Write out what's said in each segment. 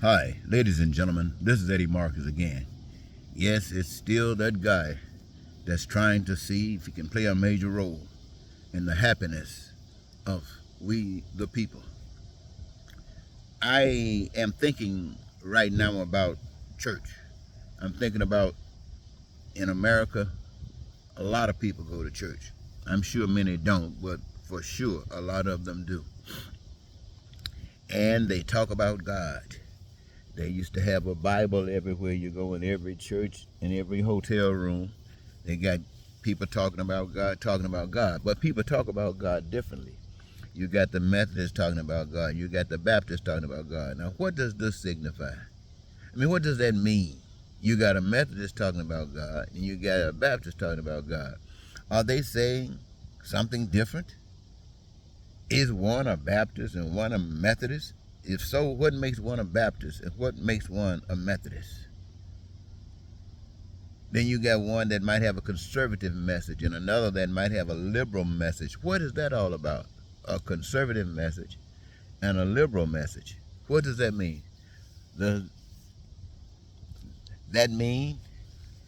Hi, ladies and gentlemen, this is Eddie Marcus again. Yes, it's still that guy that's trying to see if he can play a major role in the happiness of we the people. I am thinking right now about church. I'm thinking about in America, a lot of people go to church. I'm sure many don't, but for sure a lot of them do. And they talk about God. They used to have a Bible everywhere you go, in every church, in every hotel room. They got people talking about God, talking about God. But people talk about God differently. You got the Methodists talking about God. You got the Baptists talking about God. Now, what does this signify? I mean, what does that mean? You got a Methodist talking about God, and you got a Baptist talking about God. Are they saying something different? Is one a Baptist and one a Methodist? If so, what makes one a Baptist and what makes one a Methodist? Then you got one that might have a conservative message and another that might have a liberal message. What is that all about? A conservative message and a liberal message. What does that mean? Does that mean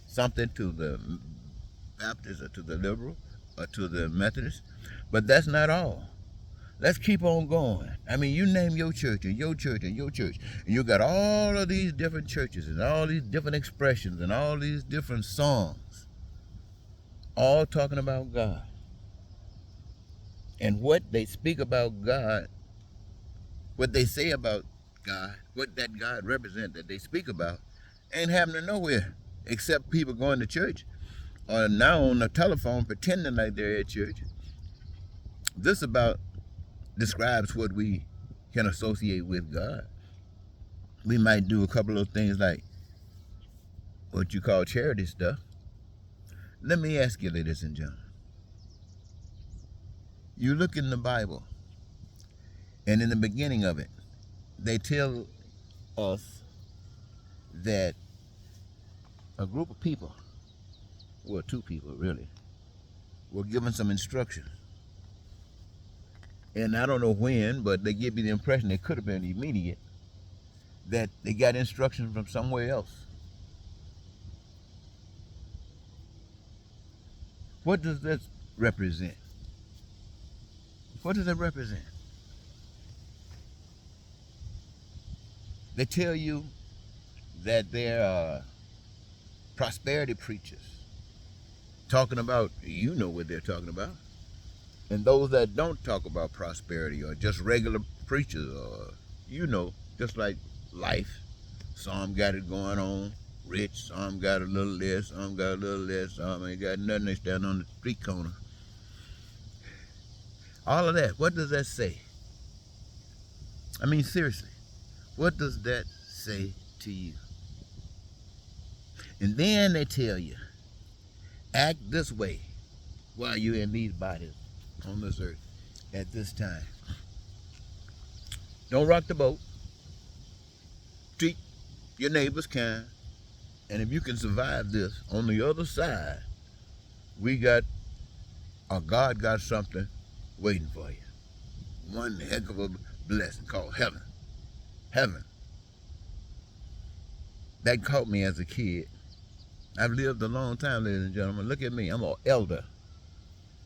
something to the Baptist or to the liberal or to the Methodist? But that's not all. Let's keep on going. I mean, you name your church and your church and your church, and you got all of these different churches and all these different expressions and all these different songs, all talking about God. And what they speak about God, what they say about God, what that God represents that they speak about, ain't happening nowhere except people going to church or now on the telephone pretending like they're at church. This about describes what we can associate with God. We might do a couple of things like what you call charity stuff. Let me ask you, ladies and gentlemen, you look in the Bible, and in the beginning of it, they tell us that a group of people, well, two people really, were given some instructions. And I don't know when, but they give me the impression it could have been immediate, that they got instructions from somewhere else. What does this represent? What does it represent? They tell you that there are prosperity preachers talking about, you know what they're talking about. And those that don't talk about prosperity are just regular preachers, or, you know, just like life. Some got it going on, rich, some got a little less, some got a little less, some ain't got nothing, they stand on the street corner. All of that, what does that say? I mean, seriously, what does that say to you? And then they tell you, act this way while you're in these bodies on this earth at this time. Don't rock the boat. Treat your neighbors kind. And if you can survive this, on the other side, we got, or God got something waiting for you. One heck of a blessing called heaven. Heaven. That caught me as a kid. I've lived a long time, ladies and gentlemen. Look at me. I'm an elder.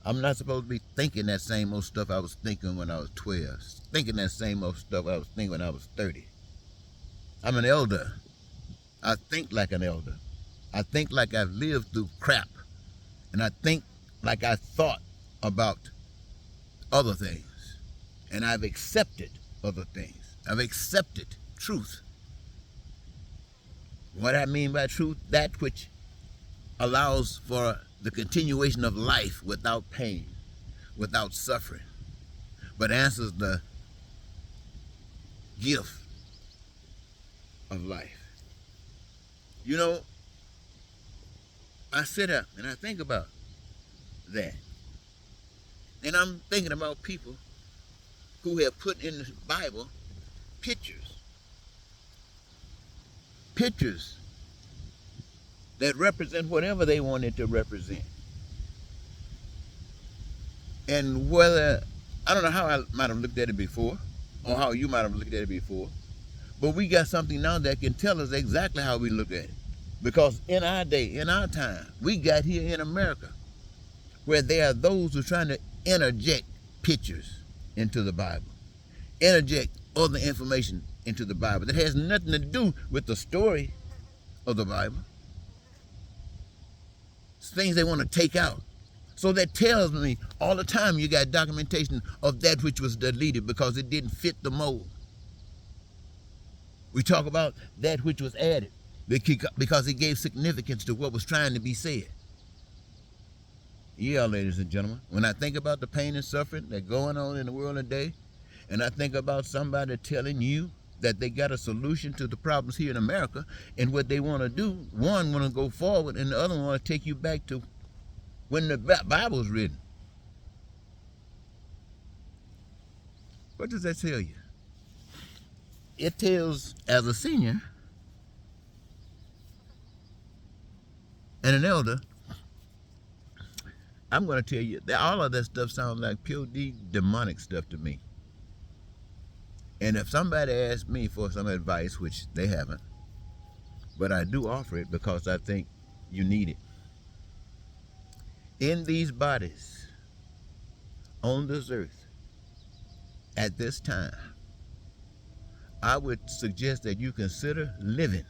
I'm not supposed to be thinking that same old stuff I was thinking when I was 12. Thinking that same old stuff I was thinking when I was 30. I'm an elder. I think like an elder. I think like I've lived through crap. And I think like I thought about other things. And I've accepted other things. I've accepted truth. What I mean by truth, that which allows for the continuation of life without pain, without suffering, but answers the gift of life. You know, I sit up and I think about that. And I'm thinking about people who have put in the Bible pictures. Pictures that represent whatever they wanted to represent. And whether, I don't know how I might have looked at it before, or how you might have looked at it before, But we got something now that can tell us exactly how we look at it. Because in our day, in our time, we got here in America where there are those who are trying to interject pictures into the Bible, interject other information into the Bible that has nothing to do with the story of the Bible. It's things they want to take out. So that tells me all the time you got documentation of that which was deleted because it didn't fit the mold. We talk about that which was added because it gave significance to what was trying to be said. Yeah, ladies and gentlemen, when I think about the pain and suffering that's going on in the world today, and I think about somebody telling you that they got a solution to the problems here in America, and what they want to do, one want to go forward, and the other one want to take you back to when the Bible was written. What does that tell you? It tells, as a senior and an elder, I'm going to tell you that all of that stuff sounds like pure demonic stuff to me. And if somebody asks me for some advice, which they haven't, but I do offer it because I think you need it. In these bodies, on this earth, at this time, I would suggest that you consider living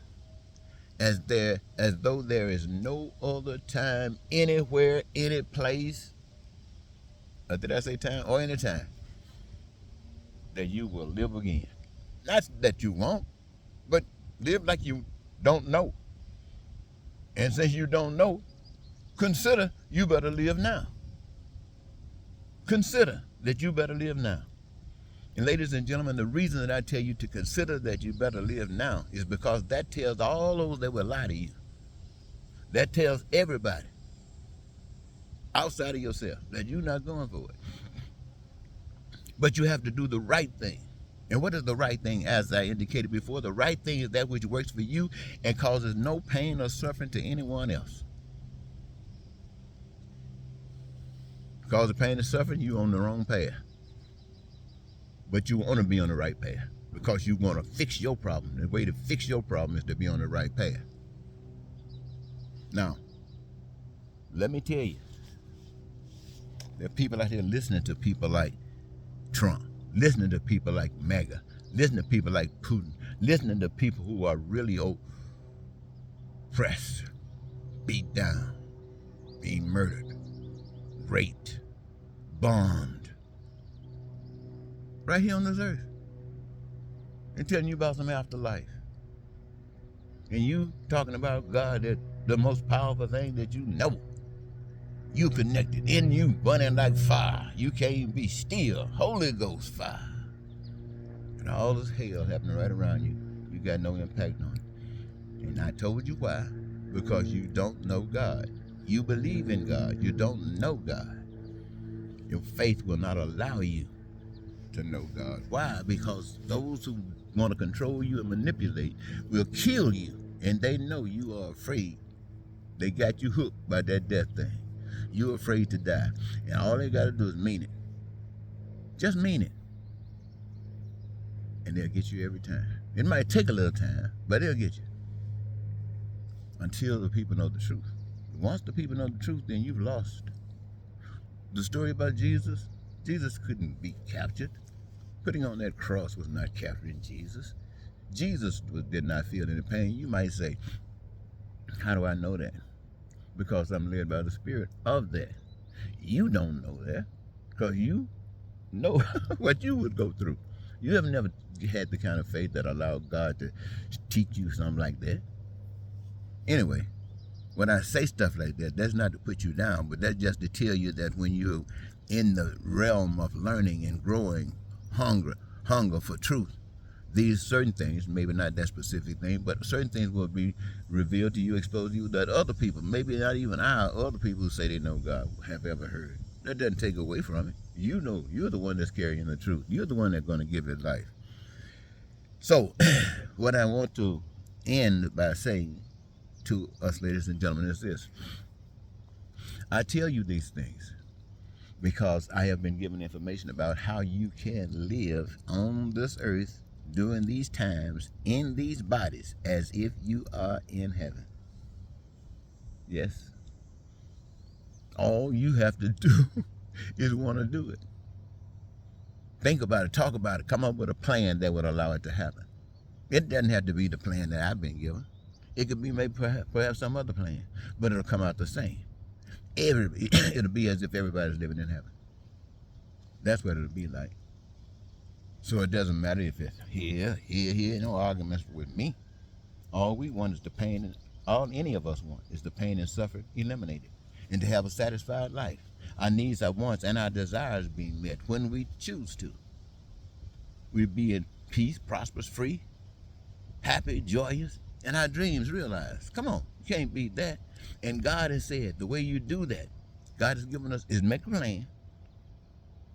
as though there is no other time, anywhere, any place, or did I say time, or any time, that you will live again. Not that you won't, but live like you don't know. And since you don't know, consider you better live now. Consider that you better live now. And ladies and gentlemen, the reason that I tell you to consider that you better live now is because that tells all those that will lie to you. That tells everybody outside of yourself that you're not going for it. But you have to do the right thing. And what is the right thing? As I indicated before, the right thing is that which works for you and causes no pain or suffering to anyone else. Cause the pain and suffering, you're on the wrong path. But you want to be on the right path because you want to fix your problem. The way to fix your problem is to be on the right path. Now, let me tell you, there are people out here listening to people like Trump, listening to people like MAGA, listening to people like Putin, listening to people who are really oppressed, beat down, being murdered, raped, bombed, right here on this earth, and telling you about some afterlife. And you talking about God, that the most powerful thing that you know. You connected, in you, burning like fire. You can't be still. Holy Ghost fire. And all this hell happening right around you. You got no impact on it. And I told you why. Because you don't know God. You believe in God. You don't know God. Your faith will not allow you to know God. Why? Because those who want to control you and manipulate will kill you. And they know you are afraid. They got you hooked by that death thing. You're afraid to die. And all they got to do is mean it. Just mean it. And they'll get you every time. It might take a little time, but they'll get you. Until the people know the truth. Once the people know the truth, then you've lost. The story about Jesus, Jesus couldn't be captured. Putting on that cross was not capturing Jesus. Jesus did not feel any pain. You might say, how do I know that? Because I'm led by the Spirit of that. You don't know that because you know what you would go through. You have never had the kind of faith that allowed God to teach you something like that. Anyway, when I say stuff like that, that's not to put you down, but that's just to tell you that when you're in the realm of learning and growing, hunger for truth, these certain things, maybe not that specific thing, but certain things will be revealed to you, exposed to you, that other people, maybe not even other people who say they know God, have ever heard. That doesn't take away from it. You know, you're the one that's carrying the truth. You're the one that's going to give it life. So, what I want to end by saying to us, ladies and gentlemen, is this. I tell you these things because I have been given information about how you can live on this earth during these times in these bodies as if you are in heaven. Yes. All you have to do is want to do it. Think about it, talk about it, come up with a plan that would allow it to happen. It doesn't have to be the plan that I've been given. It could be maybe perhaps some other plan, but it'll come out the same. It'll be as if everybody's living in heaven. That's what it'll be like. So it doesn't matter if it's here, no arguments with me. All we want is the pain, and all any of us want is the pain and suffering eliminated, and to have a satisfied life. Our needs, our wants, and our desires being met when we choose to. We'll be in peace, prosperous, free, happy, joyous, and our dreams realized. Come on, you can't beat that. And God has said the way you do that, God has given us is make a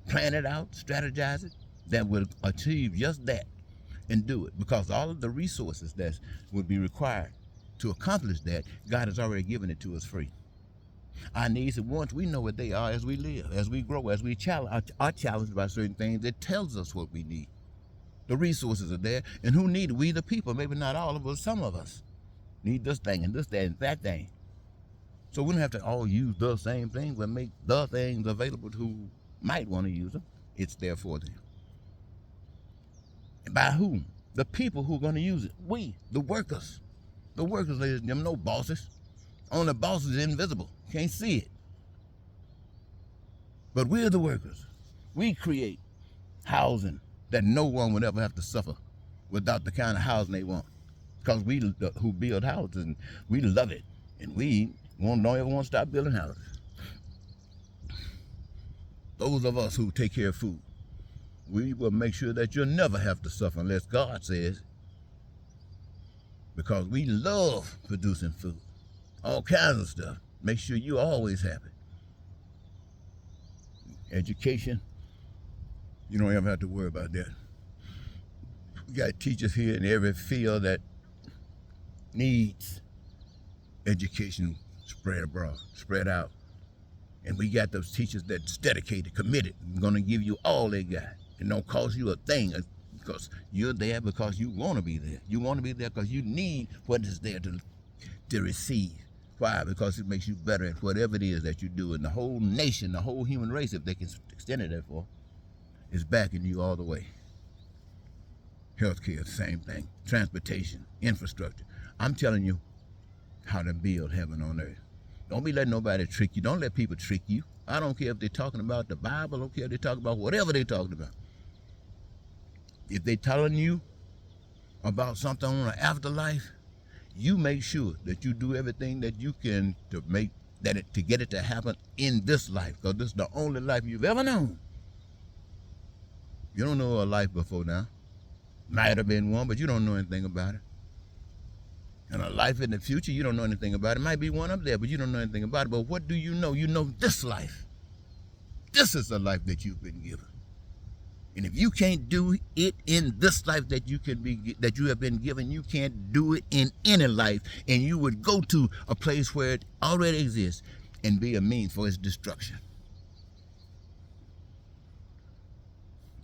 plan it out, strategize it, that will achieve just that, and do it. Because all of the resources that would be required to accomplish that, God has already given it to us free. Our needs and wants, we know what they are as we live, as we grow, as we are challenged by certain things. It tells us what we need. The resources are there, and who need it? We the people, maybe not all of us, some of us need this thing and this, that, and that thing. So we don't have to all use the same thing, but make the things available to who might want to use them. It's there for them. And by whom? The people who are going to use it. We, the workers. The workers, ladies and gentlemen, no bosses. Only boss is invisible. Can't see it. But we're the workers. We create housing that no one would ever have to suffer without the kind of housing they want. Because we who build houses, and we love it. And we don't ever want to stop building houses. Those of us who take care of food, we will make sure that you'll never have to suffer unless God says, because we love producing food. All kinds of stuff. Make sure you're always happy. Education, you don't ever have to worry about that. We got teachers here in every field that needs education spread abroad, spread out. And we got those teachers that's dedicated, committed, going to give you all they got. It don't cost you a thing because you're there because you want to be there. You want to be there because you need what is there to receive. Why? Because it makes you better at whatever it is that you do. And the whole nation, the whole human race, if they can extend it that far, is backing you all the way. Healthcare, the same thing. Transportation, infrastructure. I'm telling you how to build heaven on earth. Don't be letting nobody trick you. Don't let people trick you. I don't care if they're talking about the Bible. I don't care if they're talking about whatever they're talking about. If they're telling you about something on the afterlife, you make sure that you do everything that you can to make that to get it to happen in this life, because this is the only life you've ever known. You don't know a life before now. Might have been one, but you don't know anything about it. And a life in the future, you don't know anything about it. Might be one up there, but you don't know anything about it. But what do you know? You know this life. This is the life that you've been given. And if you can't do it in this life that you have been given, you can't do it in any life. And you would go to a place where it already exists and be a means for its destruction.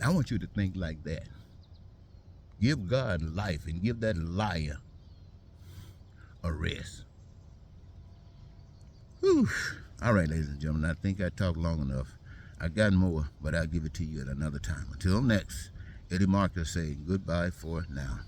I want you to think like that. Give God life and give that liar a rest. Whew. All right, ladies and gentlemen, I think I talked long enough. I got more, but I'll give it to you at another time. Until next, Eddie Marcus saying goodbye for now.